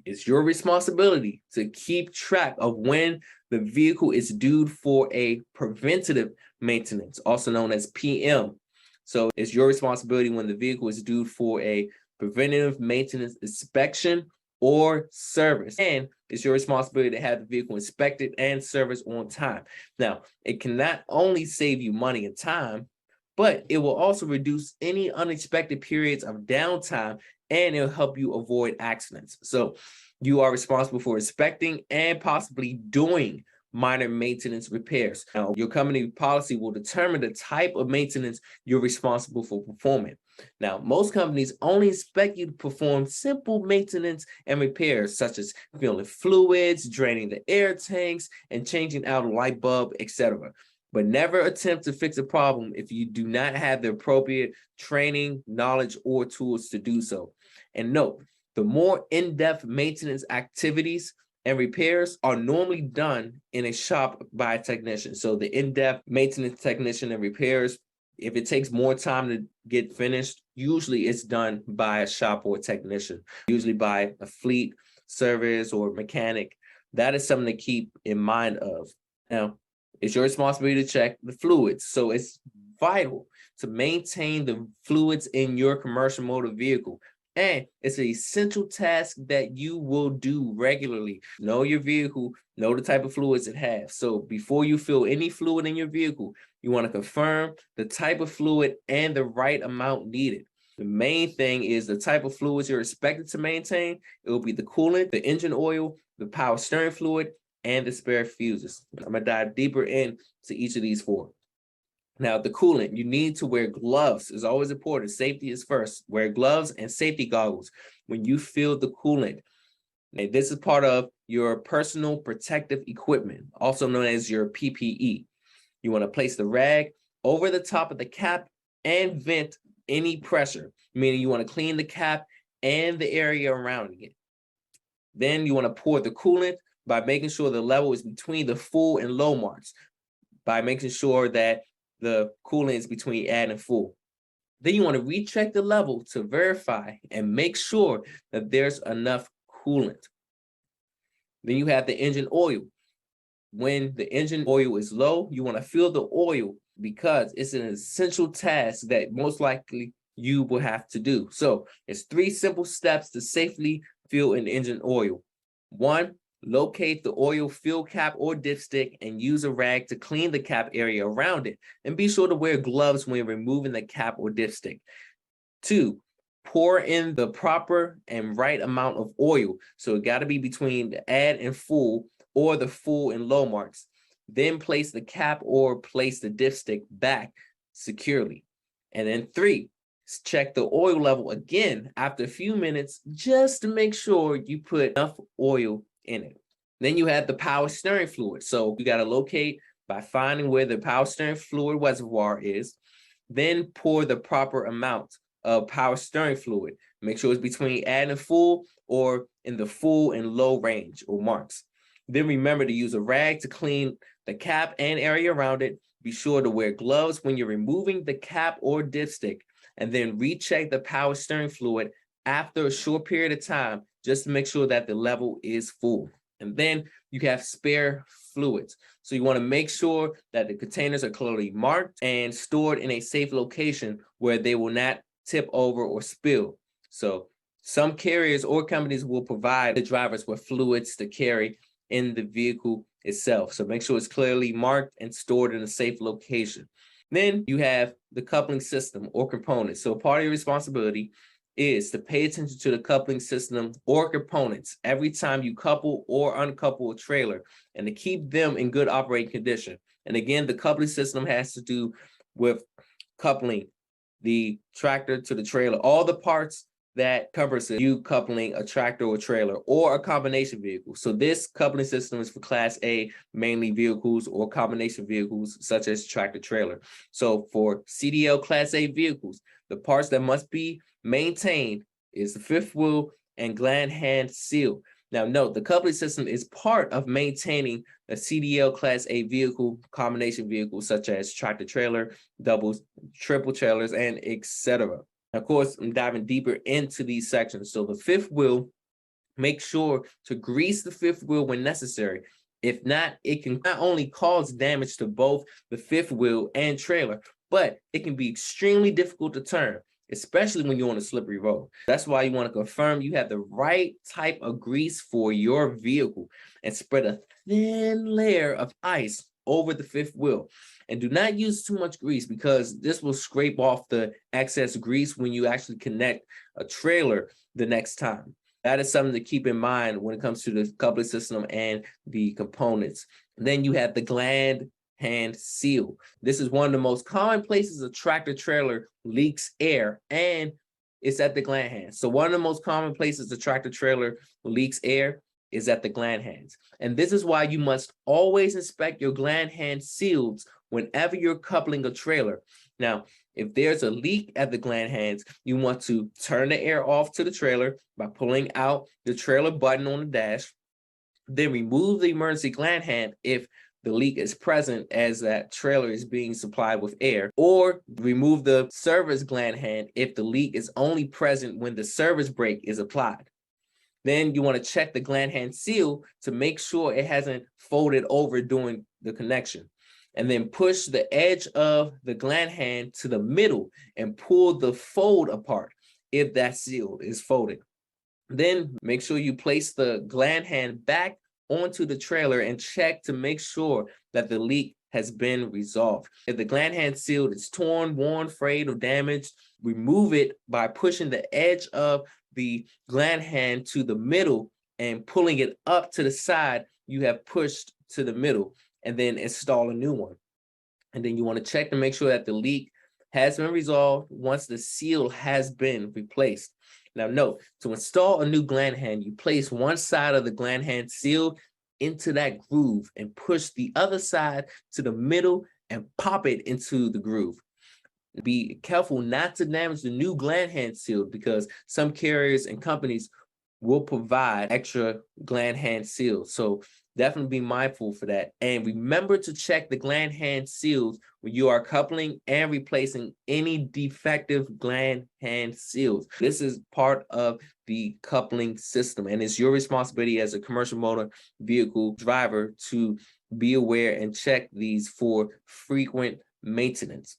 It's your responsibility to keep track of when the vehicle is due for a preventative maintenance, also known as PM. So it's your responsibility when the vehicle is due for a preventative maintenance inspection or service. And it's your responsibility to have the vehicle inspected and serviced on time. Now, it can not only save you money and time, but it will also reduce any unexpected periods of downtime, and it'll help you avoid accidents. So you are responsible for inspecting and possibly doing minor maintenance repairs. Now, your company policy will determine the type of maintenance you're responsible for performing. Now, most companies only expect you to perform simple maintenance and repairs, such as filling fluids, draining the air tanks, and changing out a light bulb, etc. But never attempt to fix a problem if you do not have the appropriate training, knowledge, or tools to do so. And note, the more in-depth maintenance activities and repairs are normally done in a shop by a technician. So the in-depth maintenance technician and repairs, if it takes more time to get finished, usually it's done by a shop or a technician, usually by a fleet service or mechanic. That is something to keep in mind of. Now, it's your responsibility to check the fluids. So it's vital to maintain the fluids in your commercial motor vehicle. And it's an essential task that you will do regularly. Know your vehicle, know the type of fluids it has. So before you fill any fluid in your vehicle, you want to confirm the type of fluid and the right amount needed. The main thing is the type of fluids you're expected to maintain. It will be the coolant, the engine oil, the power steering fluid, and the spare fuses. I'm going to dive deeper into each of these four. Now, the coolant, you need to wear gloves. Is always important. Safety is first. Wear gloves and safety goggles when you fill the coolant. Now, this is part of your personal protective equipment, also known as your PPE. You want to place the rag over the top of the cap and vent any pressure, meaning you want to clean the cap and the area around it. Then you want to pour the coolant by making sure the level is between the full and low marks, by making sure that the coolant is between add and full. Then you want to recheck the level to verify and make sure that there's enough coolant. Then you have the engine oil. When the engine oil is low, you want to fill the oil because it's an essential task that most likely you will have to do. So it's 3 simple steps to safely fill an engine oil. 1, locate the oil fill cap or dipstick and use a rag to clean the cap area around it. And be sure to wear gloves when removing the cap or dipstick. 2, pour in the proper and right amount of oil. So it got to be between the add and full or the full and low marks. Then place the cap or place the dipstick back securely. And then 3, check the oil level again after a few minutes just to make sure you put enough oil in it. Then you have the power steering fluid. So you got to locate by finding where the power steering fluid reservoir is. Then pour the proper amount of power steering fluid. Make sure it's between add and full or in the full and low range or marks. Then remember to use a rag to clean the cap and area around it. Be sure to wear gloves when you're removing the cap or dipstick, and then recheck the power steering fluid after a short period of time just to make sure that the level is full. And then you have spare fluids. So you want to make sure that the containers are clearly marked and stored in a safe location where they will not tip over or spill. So some carriers or companies will provide the drivers with fluids to carry in the vehicle itself. So make sure it's clearly marked and stored in a safe location. Then you have the coupling system or components. So part of your responsibility is to pay attention to the coupling system or components every time you couple or uncouple a trailer and to keep them in good operating condition. And again, the coupling system has to do with coupling the tractor to the trailer, all the parts that covers you coupling a tractor or trailer or a combination vehicle. So this coupling system is for Class A, mainly vehicles or combination vehicles such as tractor trailer. So for CDL Class A vehicles, the parts that must be maintained is the fifth wheel and gland hand seal. Now note, the coupling system is part of maintaining a CDL Class A vehicle, combination vehicles such as tractor trailer, doubles, triple trailers, and etc. Of course, I'm diving deeper into these sections. So the fifth wheel Make sure to grease the fifth wheel when necessary. If not, it can not only cause damage to both the fifth wheel and trailer, but it can be extremely difficult to turn, especially when you're on a slippery road. That's why you want to confirm you have the right type of grease for your vehicle and spread a thin layer of ice over the fifth wheel. And do not use too much grease because this will scrape off the excess grease when you actually connect a trailer the next time. That is something to keep in mind when it comes to the coupling system and the components. Then you have the gland hand seal. This is one of the most common places a tractor trailer leaks air, and it's at the gland hands. So one of the most common places a tractor trailer leaks air is at the gland hands. And this is why you must always inspect your gland hand seals whenever you're coupling a trailer. Now, if there's a leak at the gland hands, you want to turn the air off to the trailer by pulling out the trailer button on the dash, then remove the emergency gland hand if the leak is present as that trailer is being supplied with air, or remove the service gland hand if the leak is only present when the service brake is applied. Then you want to check the gland hand seal to make sure it hasn't folded over during the connection. And then push the edge of the gland hand to the middle and pull the fold apart if that seal is folded. Then make sure you place the gland hand back onto the trailer and check to make sure that the leak has been resolved. If the gland hand seal is torn, worn, frayed, or damaged, remove it by pushing the edge of the gland hand to the middle and pulling it up to the side you have pushed to the middle, and then install a new one. And then you want to check to make sure that the leak has been resolved once the seal has been replaced. Now note, to install a new gland hand, you place one side of the gland hand seal into that groove and push the other side to the middle and pop it into the groove. Be careful not to damage the new gland hand seal because some carriers and companies will provide extra gland hand seals. So definitely be mindful for that. And remember to check the gland hand seals when you are coupling and replacing any defective gland hand seals. This is part of the coupling system, and it's your responsibility as a commercial motor vehicle driver to be aware and check these for frequent maintenance.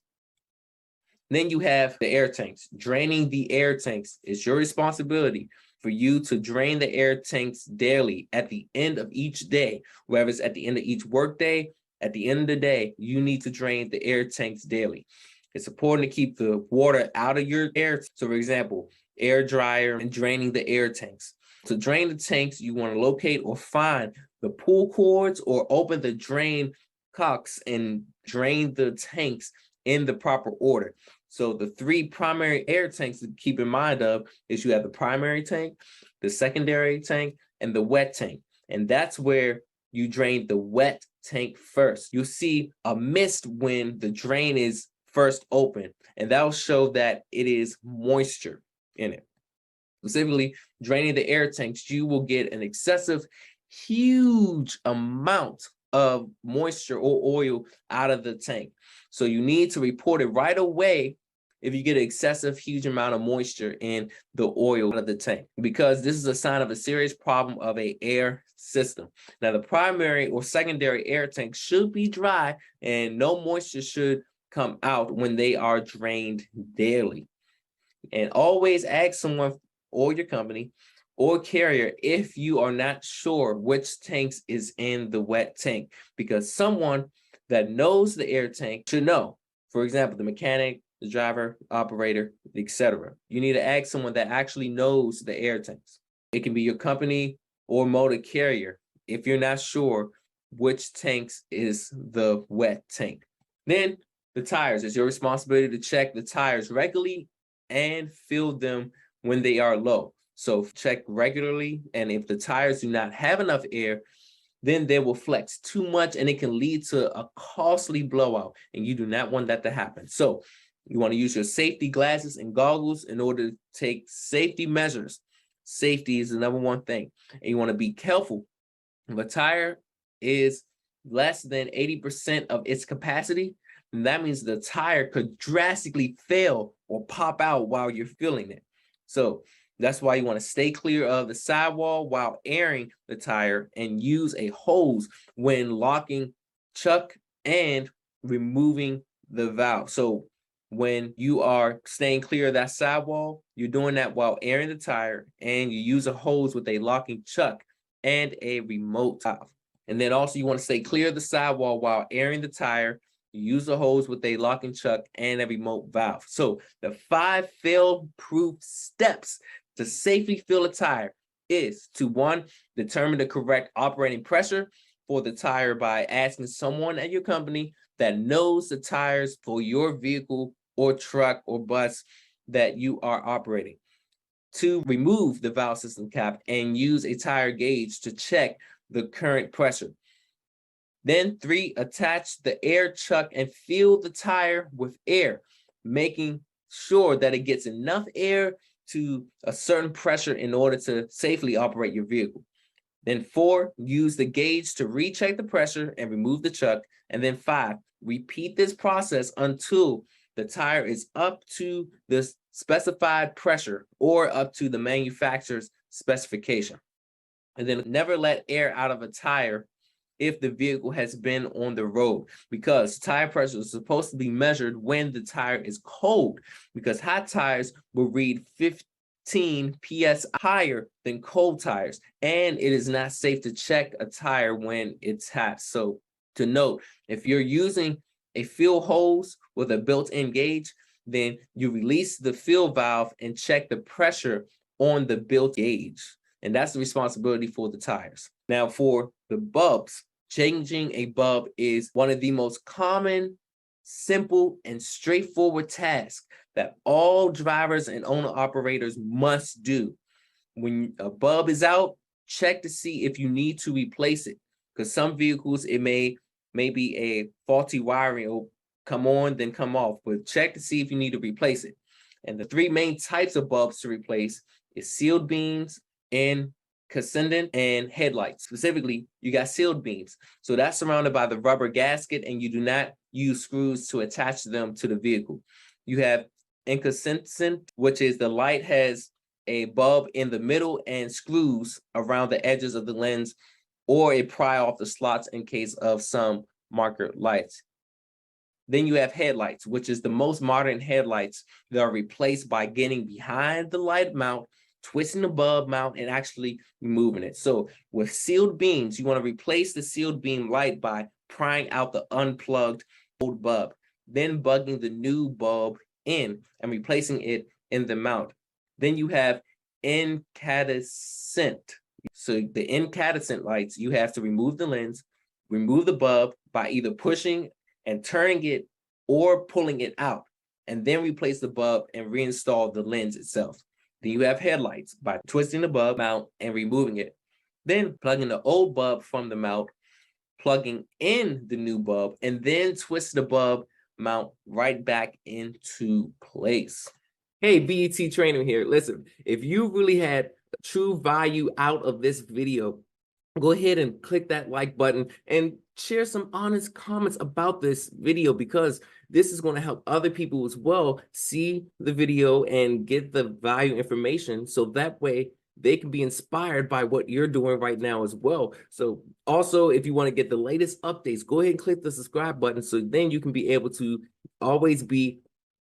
Then you have the air tanks. Draining the air tanks is your responsibility for you to drain the air tanks daily at the end of each day, whether it's at the end of each workday, at the end of the day, you need to drain the air tanks daily. It's important to keep the water out of your air. So for example, air dryer and draining the air tanks. To drain the tanks, you want to locate or find the pull cords or open the drain cocks and drain the tanks in the proper order. So the three primary air tanks to keep in mind of is you have the primary tank, the secondary tank, and the wet tank. And that's where you drain the wet tank first. You'll see a mist when the drain is first open, and that will show that it is moisture in it. Specifically, draining the air tanks, you will get an excessive, huge amount of moisture or oil out of the tank. So you need to report it right away if you get an excessive, huge amount of moisture in the oil out of the tank, because this is a sign of a serious problem of an air system. Now, the primary or secondary air tank should be dry and no moisture should come out when they are drained daily. And always ask someone or your company or carrier if you are not sure which tanks is in the wet tank, because someone that knows the air tank should know. For example, the mechanic, the driver, operator, etc. You need to ask someone that actually knows the air tanks. It can be your company or motor carrier if you're not sure which tanks is the wet tank. Then the tires. It's your responsibility to check the tires regularly and fill them when they are low. So check regularly, and if the tires do not have enough air, then they will flex too much and it can lead to a costly blowout, and you do not want that to happen. So you want to use your safety glasses and goggles in order to take safety measures. Safety is the number one thing. And you want to be careful. If a tire is less than 80% of its capacity, then that means the tire could drastically fail or pop out while you're filling it. So That's why you want to stay clear of the sidewall while airing the tire and use a hose when locking chuck and removing the valve. So when you are staying clear of that sidewall, you're doing that while airing the tire, and you use a hose with a locking chuck and a remote valve. And then also you want to stay clear of the sidewall while airing the tire. You use a hose with a locking chuck and a remote valve. So the 5 fail-proof steps to safely fill a tire is to 1, determine the correct operating pressure for the tire by asking someone at your company that knows the tires for your vehicle or truck or bus that you are operating. 2, remove the valve system cap and use a tire gauge to check the current pressure. Then 3, attach the air chuck and fill the tire with air, making sure that it gets enough air to a certain pressure in order to safely operate your vehicle. Then 4, use the gauge to recheck the pressure and remove the chuck. And then 5, repeat this process until the tire is up to the specified pressure or up to the manufacturer's specification. And then never let air out of a tire if the vehicle has been on the road, because tire pressure is supposed to be measured when the tire is cold, because hot tires will read 15 PS higher than cold tires, and it is not safe to check a tire when it's hot. So to note, if you're using a fill hose with a built-in gauge, then you release the fill valve and check the pressure on the built gauge. And that's the responsibility for the tires. Now for the bulbs, changing a bulb is one of the most common, simple, and straightforward tasks that all drivers and owner-operators must do. When a bulb is out, check to see if you need to replace it, because some vehicles, it may be a faulty wiring. It'll come on, then come off, but check to see if you need to replace it. And the 3 main types of bulbs to replace is sealed beams, incandescent, and headlights. Specifically, you got sealed beams. So that's surrounded by the rubber gasket, and you do not use screws to attach them to the vehicle. You have incandescent, which is the light has a bulb in the middle and screws around the edges of the lens, or a pry off the slots in case of some marker lights. Then you have headlights, which is the most modern headlights that are replaced by getting behind the light mount, twisting the bulb mount, and actually removing it. So with sealed beams, you want to replace the sealed beam light by prying out the unplugged old bulb, then bugging the new bulb in and replacing it in the mount. Then you have incandescent. So the incandescent lights, you have to remove the lens, remove the bulb by either pushing and turning it or pulling it out, and then replace the bulb and reinstall the lens itself. Then you have headlights by twisting the bulb mount and removing it, then plugging the old bulb from the mount, plugging in the new bulb, and then twist the bulb mount right back into place. Hey, BET Trainer here. Listen, if you really had true value out of this video, go ahead and click that like button and share some honest comments about this video, because this is going to help other people as well see the video and get the value information, so that way they can be inspired by what you're doing right now as well. So also, if you want to get the latest updates, go ahead and click the subscribe button, so then you can be able to always be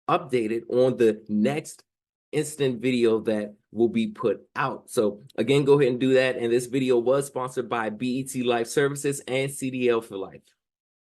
updated on the next instant video that will be put out. So again, go ahead and do that. And this video was sponsored by BET Life Services and CDL for Life.